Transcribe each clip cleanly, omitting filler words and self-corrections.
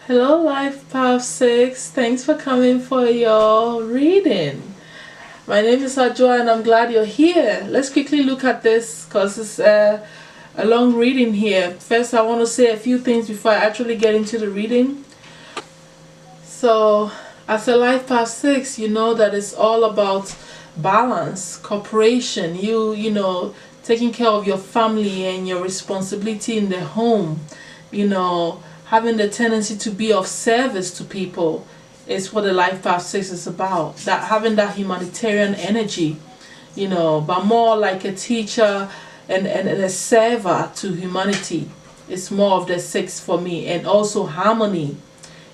Hello, Life Path 6. Thanks for coming for your reading. My name is Adjwoa and I'm glad you're here. Let's quickly look at this because it's a long reading here. First, I want to say a few things before I actually get into the reading. So, as a Life Path 6, you know that it's all about balance, cooperation, you know, taking care of your family and your responsibility in the home, you know, having the tendency to be of service to people is what the Life Path 6 is about. That having that humanitarian energy, you know, but more like a teacher and a server to humanity. It's more of the 6 for me. And also harmony,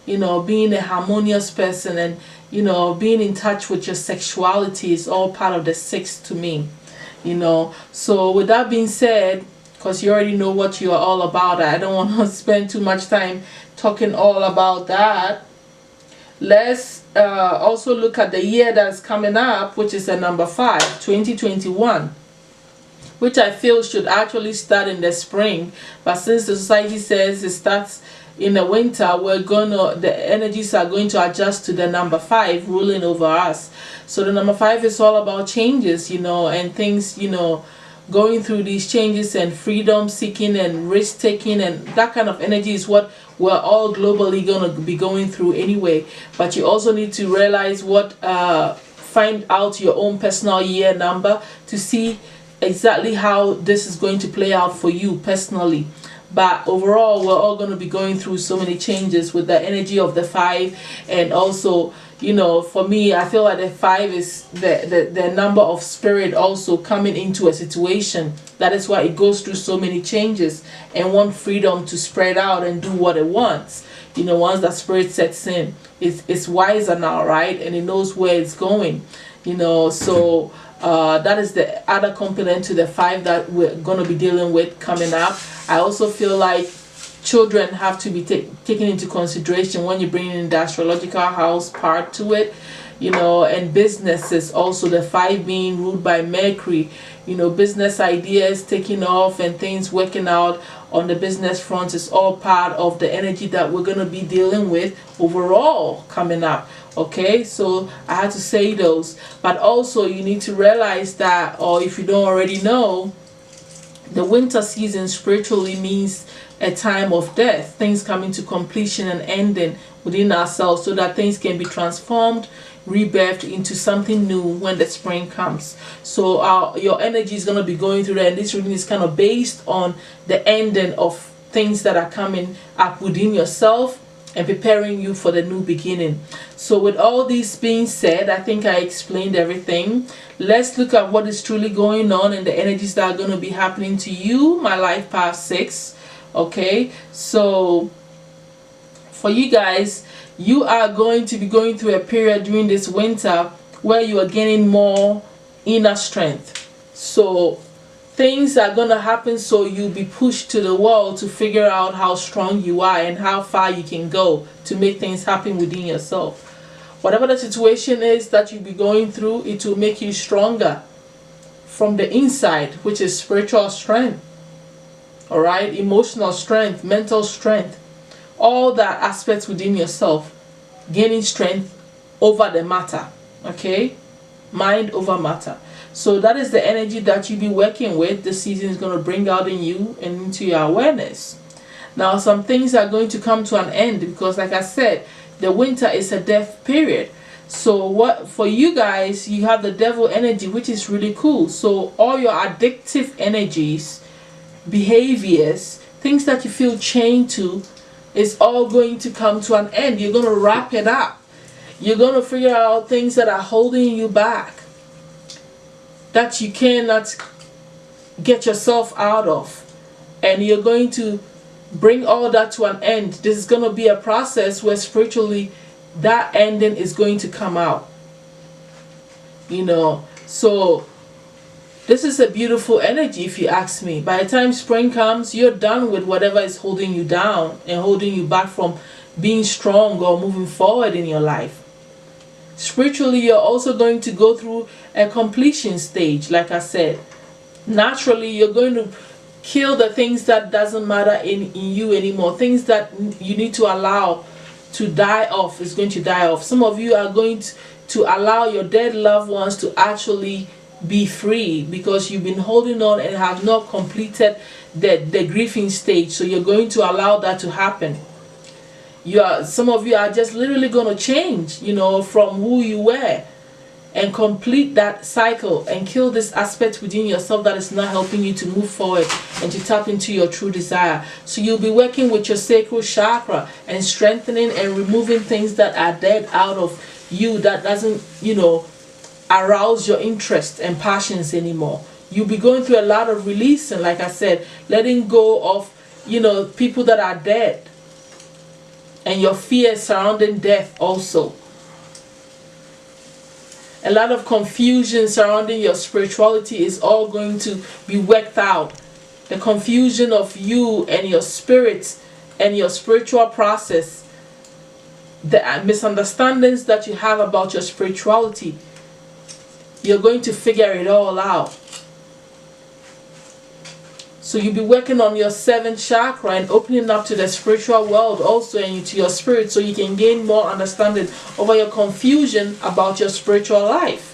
you know, being a harmonious person and, you know, being in touch with your sexuality is all part of the 6 to me, you know. So with that being said, because you already know what you are all about, I don't want to spend too much time talking all about that. Let's also look at the year that's coming up, which is the number 5, 2021, which I feel should actually start in the spring, but since the society says it starts in the winter, the energies are going to adjust to the number 5 ruling over us. So the number 5 is all about changes, you know, and things, you know, going through these changes and freedom seeking and risk taking, and that kind of energy is what we're all globally going to be going through anyway. But you also need to realize find out your own personal year number to see exactly how this is going to play out for you personally. But overall, we're all going to be going through so many changes with the energy of the 5. And also, you know, for me, I feel like the 5 is the number of spirit also coming into a situation. That is why it goes through so many changes and want freedom to spread out and do what it wants. You know, once that spirit sets in, it's wiser now, right? And it knows where it's going, you know. So that is the other component to the 5 that we're going to be dealing with coming up. I also feel like children have to be taken into consideration when you bring in the astrological house part to it, you know. And businesses also, the 5 being ruled by Mercury, you know, business ideas taking off and things working out on the business front is all part of the energy that we're going to be dealing with overall coming up. Okay, so I had to say those. But also you need to realize that, or if you don't already know, the winter season spiritually means a time of death, things coming to completion and ending within ourselves so that things can be transformed, rebirthed into something new when the spring comes. So your energy is going to be going through that, and this reading is kind of based on the ending of things that are coming up within yourself and preparing you for the new beginning. So with all these being said, I think I explained everything. Let's look at what is truly going on and the energies that are going to be happening to you, my Life Path 6. Okay, so for you guys, you are going to be going through a period during this winter where you are gaining more inner strength. So things are going to happen, so you'll be pushed to the wall to figure out how strong you are and how far you can go to make things happen within yourself. Whatever the situation is that you'll be going through, it will make you stronger from the inside, which is spiritual strength. All right, emotional strength, mental strength, all that aspects within yourself, gaining strength over the matter. Okay, mind over matter. So that is the energy that you'll be working with. This season is going to bring out in you and into your awareness. Now, some things are going to come to an end because, like I said, the winter is a death period. So what for you guys, you have the devil energy, which is really cool. So all your addictive energies, behaviors, things that you feel chained to, is all going to come to an end. You're going to wrap it up. You're going to figure out things that are holding you back, that you cannot get yourself out of, and you're going to bring all that to an end. This is going to be a process where spiritually that ending is going to come out, you know. So this is a beautiful energy, if you ask me. By the time spring comes, you're done with whatever is holding you down and holding you back from being strong or moving forward in your life. Spiritually, you're also going to go through a completion stage. Like I said, naturally you're going to kill the things that doesn't matter in you anymore, things that you need to allow to die off. It's going to die off. Some of you are going to allow your dead loved ones to actually be free, because you've been holding on and have not completed the grieving stage. So you're going to allow that to happen. Some of you are just literally going to change, from who you were, and complete that cycle and kill this aspect within yourself that is not helping you to move forward and to tap into your true desire. So you'll be working with your sacral chakra and strengthening and removing things that are dead out of you, that doesn't, arouse your interest and passions anymore. You'll be going through a lot of releasing, like I said, letting go of, people that are dead, and your fears surrounding death also. A lot of confusion surrounding your spirituality is all going to be worked out. The confusion of you and your spirit and your spiritual process, the misunderstandings that you have about your spirituality, you're going to figure it all out. So you'll be working on your 7th chakra and opening up to the spiritual world also, and to your spirit, so you can gain more understanding over your confusion about your spiritual life.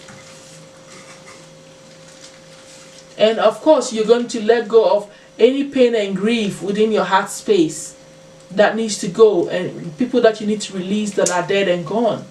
And of course, you're going to let go of any pain and grief within your heart space that needs to go, and people that you need to release that are dead and gone,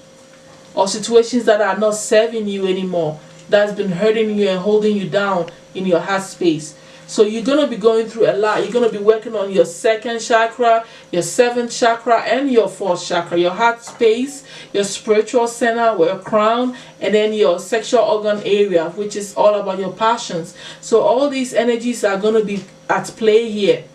or situations that are not serving you anymore, that's been hurting you and holding you down in your heart space. So you're going to be going through a lot. You're going to be working on your 2nd chakra, your 7th chakra, and your 4th chakra, your heart space, your spiritual center, your crown, and then your sexual organ area, which is all about your passions. So all these energies are going to be at play here.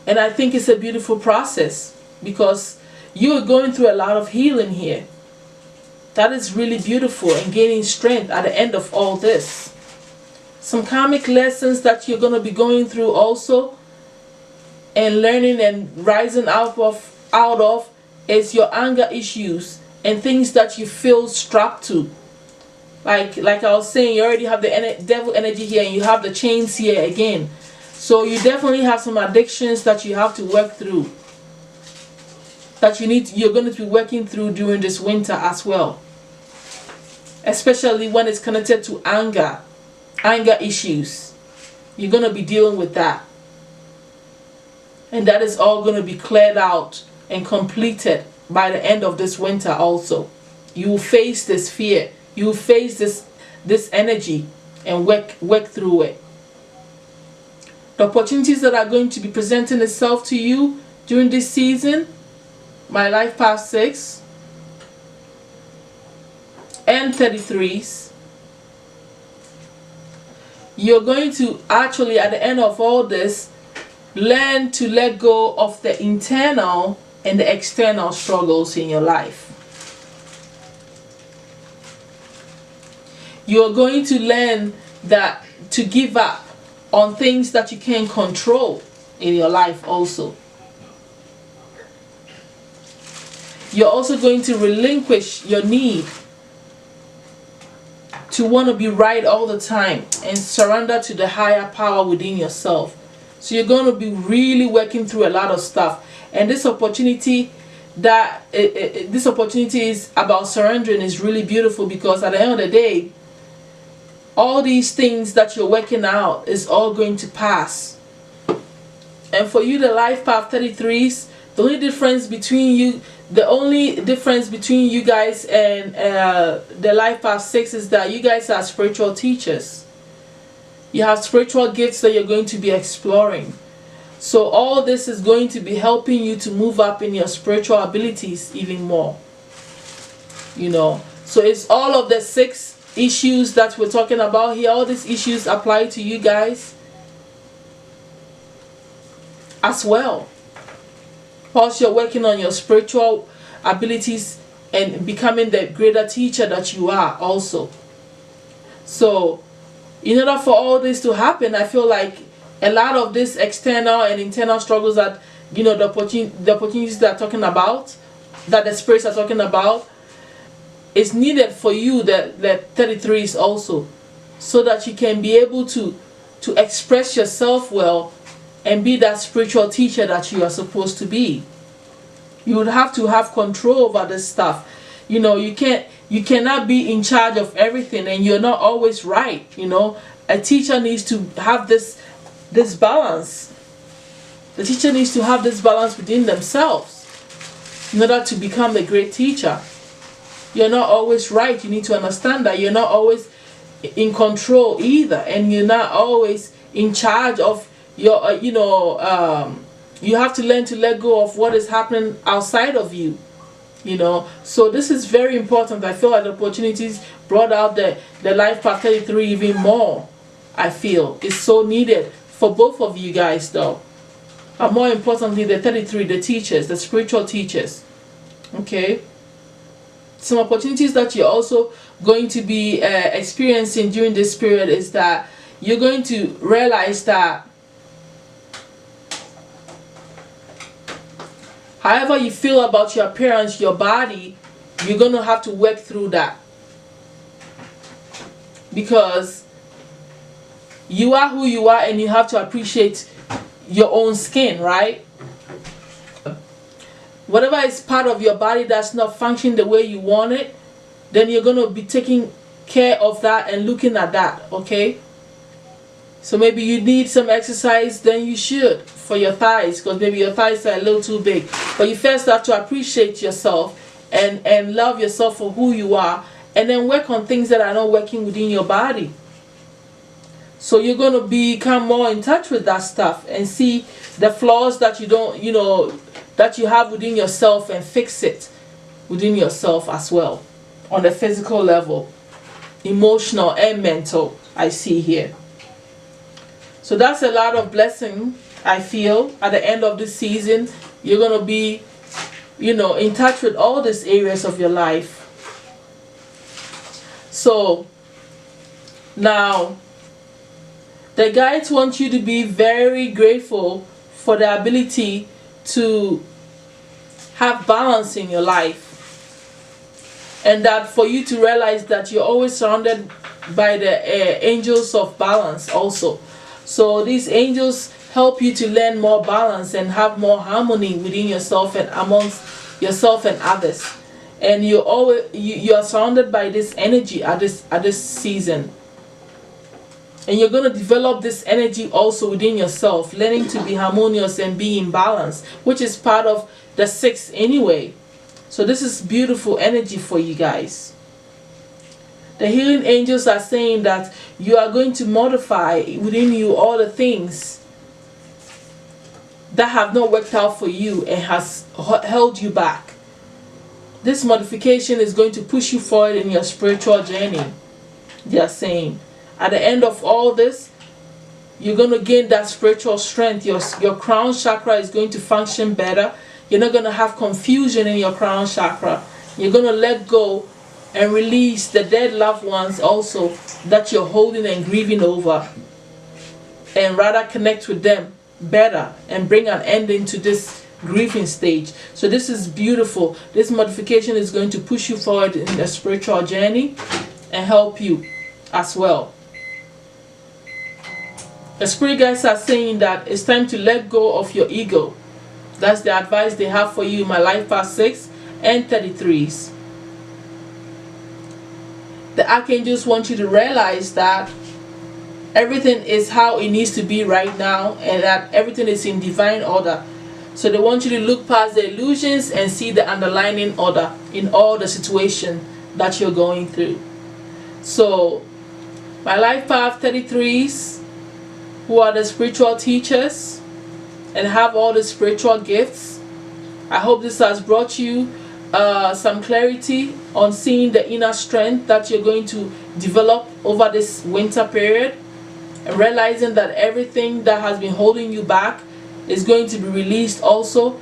And I think it's a beautiful process, because you're going through a lot of healing here. That is really beautiful, and gaining strength at the end of all this. Some karmic lessons that you're going to be going through also, and learning and rising out of is your anger issues and things that you feel strapped to. Like I was saying, you already have the devil energy here, and you have the chains here again. So you definitely have some addictions that you have to work through, that you're going to be working through during this winter as well. Especially when it's connected to anger issues. You're going to be dealing with that. And that is all going to be cleared out and completed by the end of this winter also. You will face this fear. You will face this energy and work through it. The opportunities that are going to be presenting itself to you during this season, my life path 6 and 33s, you're going to actually, at the end of all this, learn to let go of the internal and the external struggles in your life. You're going to learn that to give up on things that you can't control in your life also. You're also going to relinquish your need to want to be right all the time and surrender to the higher power within yourself. So you're going to be really working through a lot of stuff. And this opportunity is about surrendering is really beautiful, because at the end of the day, all these things that you're working out is all going to pass. And for you, the life path 33s, the only difference between you guys and the life path 6 is that you guys are spiritual teachers. You have spiritual gifts that you're going to be exploring. So all this is going to be helping you to move up in your spiritual abilities even more. So it's all of the 6 issues that we're talking about here. All these issues apply to you guys as well. Whilst you're working on your spiritual abilities and becoming the greater teacher that you are also. So in order for all this to happen, I feel like a lot of this external and internal struggles that the opportunities that are talking about, that the spirits are talking about, is needed for you, the 33s also, so that you can be able to express yourself well and be that spiritual teacher that you are supposed to be. You would have to have control over this stuff. You know, you cannot be in charge of everything, and you're not always right. You know, a teacher needs to have this balance. The teacher needs to have this balance within themselves in order to become a great teacher. You're not always right. You need to understand that you're not always in control either, and you're not always in charge of your you have to learn to let go of what is happening outside of you, you know. So this is very important. I feel like the opportunities brought out the life path 33 even more. I feel it's so needed for both of you guys, though, but more importantly the 33, the teachers, the spiritual teachers. Okay, some opportunities that you're also going to be experiencing during this period is that you're going to realize that however you feel about your appearance, your body, you're going to have to work through that, because you are who you are, and you have to appreciate your own skin, right? Whatever is part of your body that's not functioning the way you want it, then you're going to be taking care of that and looking at that, okay? So maybe you need some exercise, then you should, for your thighs, because maybe your thighs are a little too big. But you first have to appreciate yourself and love yourself for who you are, and then work on things that are not working within your body. So you're going to become more in touch with that stuff and see the flaws that you don't, you know, that you have within yourself, and fix it within yourself as well, on the physical level, emotional and mental, I see here. So that's a lot of blessing, I feel. At the end of this season, you're going to be, you know, in touch with all these areas of your life. So now the guides want you to be very grateful for the ability to have balance in your life, and that for you to realize that you're always surrounded by the angels of balance also. So these angels help you to learn more balance and have more harmony within yourself and amongst yourself and others. And you are surrounded by this energy at this season. And you're going to develop this energy also within yourself, learning to be harmonious and be in balance, which is part of the 6 anyway. So this is beautiful energy for you guys. The healing angels are saying that you are going to modify within you all the things that have not worked out for you and has held you back. This modification is going to push you forward in your spiritual journey. They are saying at the end of all this, you're going to gain that spiritual strength. Your crown chakra is going to function better. You're not going to have confusion in your crown chakra. You're going to let go and release the dead loved ones also that you're holding and grieving over, and rather connect with them better and bring an ending to this grieving stage. So this is beautiful. This modification is going to push you forward in the spiritual journey and help you as well. The spirit guides are saying that it's time to let go of your ego. That's the advice they have for you, my life path 6 and 33s. The archangels want you to realize that everything is how it needs to be right now, and that everything is in divine order. So they want you to look past the illusions and see the underlying order in all the situation that you're going through. So my life path 33s, who are the spiritual teachers and have all the spiritual gifts, I hope this has brought you some clarity on seeing the inner strength that you're going to develop over this winter period, and realizing that everything that has been holding you back is going to be released also.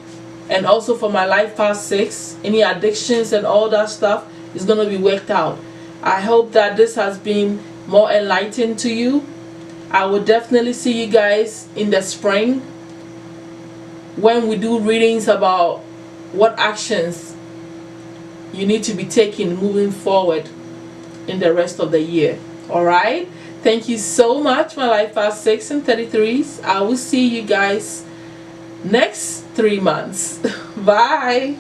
And also for my life path 6, any addictions and all that stuff is going to be worked out. I hope that this has been more enlightened to you. I will definitely see you guys in the spring when we do readings about what actions you need to be taking moving forward in the rest of the year. Alright? Thank you so much, my life past 6 and 33s. I will see you guys next 3 months. Bye.